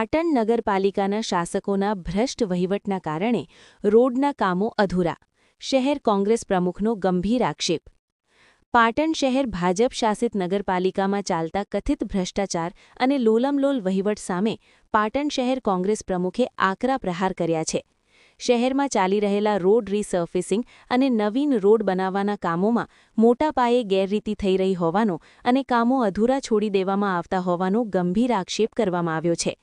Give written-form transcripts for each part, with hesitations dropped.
પાટણ નગરપાલિકાના શાસકોના ભ્રષ્ટ વહીવટના કારણે રોડના કામો અધૂરા. શહેર કોંગ્રેસ પ્રમુખનો ગંભીર આક્ષેપ. પાટણ શહેર ભાજપ શાસિત નગરપાલિકામાં ચાલતા કથિત ભ્રષ્ટાચાર અને લોલમલોલ વહીવટ સામે પાટણ શહેર કોંગ્રેસ પ્રમુખે આકરા પ્રહાર કર્યા છે. શહેરમાં ચાલી રહેલા રોડ રીસર્ફેસિંગ અને નવીન રોડ બનાવવાના કામોમાં મોટા પાયે ગેરરીતિ થઈ રહી હોવાનો અને કામો અધૂરા છોડી દેવામાં આવતા હોવાનો ગંભીર આક્ષેપ કરવામાં આવ્યો છે.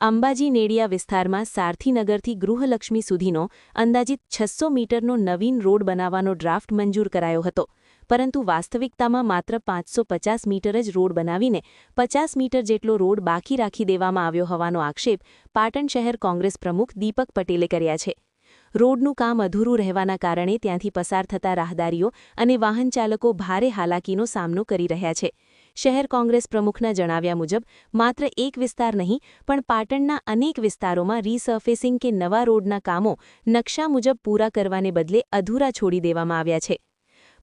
અંબાજી નેડિયા વિસ્તારમાં સારથીનગરથી ગૃહલક્ષ્મી સુધીનો અંદાજિત 600 મીટરનો નવીન રોડ બનાવવાનો ડ્રાફ્ટ મંજૂર કરાયો હતો, પરંતુ વાસ્તવિકતામાં માત્ર 550 મીટર જ રોડ બનાવીને 50 મીટર જેટલો રોડ બાકી રાખી દેવામાં આવ્યો હોવાનો આક્ષેપ પાટણ શહેર કોંગ્રેસ પ્રમુખ દીપક પટેલે કર્યા છે. રોડનું કામ અધૂરું રહેવાના કારણે ત્યાંથી પસાર થતા રાહદારીઓ અને વાહન ચાલકો ભારે હાલાકીનો સામનો કરી રહ્યા છે. શહેર કોંગ્રેસ પ્રમુખના જણાવ્યા મુજબ માત્ર એક વિસ્તાર નહીં પણ પાટણના અનેક વિસ્તારોમાં રીસર્ફેસિંગ કે નવા રોડના કામો નકશા મુજબ પૂરા કરવાને બદલે અધૂરા છોડી દેવામાં આવ્યા છે.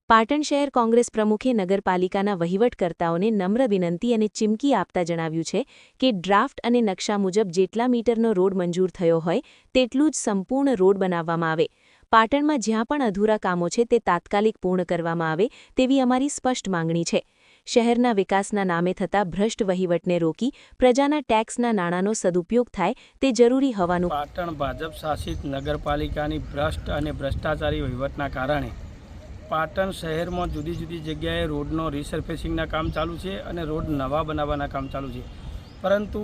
પાટણ શહેર કોંગ્રેસ પ્રમુખે નગરપાલિકાના વહીવટકર્તાઓને નમ્ર વિનંતી અને ચીમકી આપતા જણાવ્યું છે કે ડ્રાફ્ટ અને નકશા મુજબ જેટલા મીટરનો રોડ મંજૂર થયો હોય તેટલું જ સંપૂર્ણ રોડ બનાવવામાં આવે. પાટણમાં જ્યાં પણ અધૂરા કામો છે તે તાત્કાલિક પૂર્ણ કરવામાં આવે તેવી અમારી સ્પષ્ટ માંગણી છે. શહેરના વિકાસના નામે થતા ભ્રષ્ટ વહીવટને રોકી પ્રજાના ટેક્સના નાણાંનો સદુપયોગ થાય તે જરૂરી હોવાનું. પાટણ ભાજપ શાસિત નગરપાલિકાની ભ્રષ્ટ અને ભ્રષ્ટાચારી વહીવટના કારણે પાટણ શહેરમાં જુદી જુદી જગ્યાએ રોડનો રીસર્ફેસિંગના કામ ચાલુ છે અને રોડ નવા બનાવવાના કામ ચાલુ છે, પરંતુ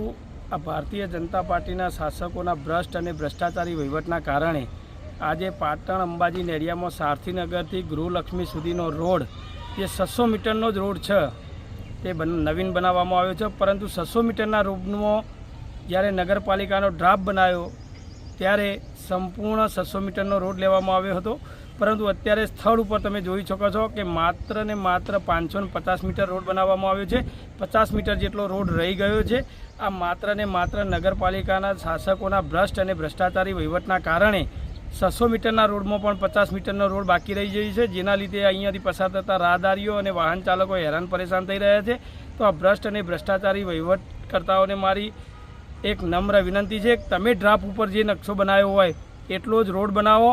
આ ભારતીય જનતા પાર્ટીના શાસકોના ભ્રષ્ટ અને ભ્રષ્ટાચારી વહીવટના કારણે આજે પાટણ અંબાજી નેડિયામાં સારથીનગરથી ગૃહલક્ષ્મી સુધીનો રોડ જે 600 મીટરનો જ રોડ છે તે નવીન બનાવવામાં આવ્યો છે, પરંતુ 600 મીટરના રોડનો જ્યારે નગરપાલિકાનો ડ્રાફ્ટ બનાવ્યો ત્યારે સંપૂર્ણ 600 મીટરનો રોડ લેવામાં આવ્યો હતો, પરંતુ અત્યારે સ્થળ ઉપર તમે જોઈ શકો છો કે માત્ર ને માત્ર 550 મીટર રોડ બનાવવામાં આવ્યો છે. 50 મીટર જેટલો રોડ રહી ગયો છે. આ માત્ર ને માત્ર નગરપાલિકાના શાસકોના ભ્રષ્ટ અને ભ્રષ્ટાચારી વહીવટના કારણે 600 મીટરના રોડમાં પણ 50 મીટરનો રોડ બાકી રહી જાય છે, જેના લીધે અહીંયાથી પસાર થતા રાહદારીઓ અને વાહન ચાલકો હેરાન પરેશાન થઈ રહ્યા છે. તો આ ભ્રષ્ટ અને ભ્રષ્ટાચારી વહીવટકર્તાઓને મારી એક નમ્ર વિનંતી છે કે તમે ડ્રાફ્ટ ઉપર જે નકશો બનાવ્યો હોય એટલો જ રોડ બનાવો,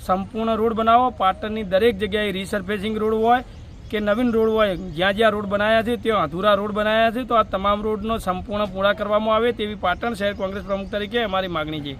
સંપૂર્ણ રોડ બનાવો. પાટણની દરેક જગ્યાએ રીસર્ફેસિંગ રોડ હોય કે નવીન રોડ હોય, જ્યાં જ્યાં રોડ બનાવ્યા છે ત્યાં અધૂરા રોડ બનાવ્યા છે, તો આ તમામ રોડનો સંપૂર્ણ પૂરા કરવામાં આવે તેવી પાટણ શહેર કોંગ્રેસ પ્રમુખ તરીકે અમારી માગણી છે.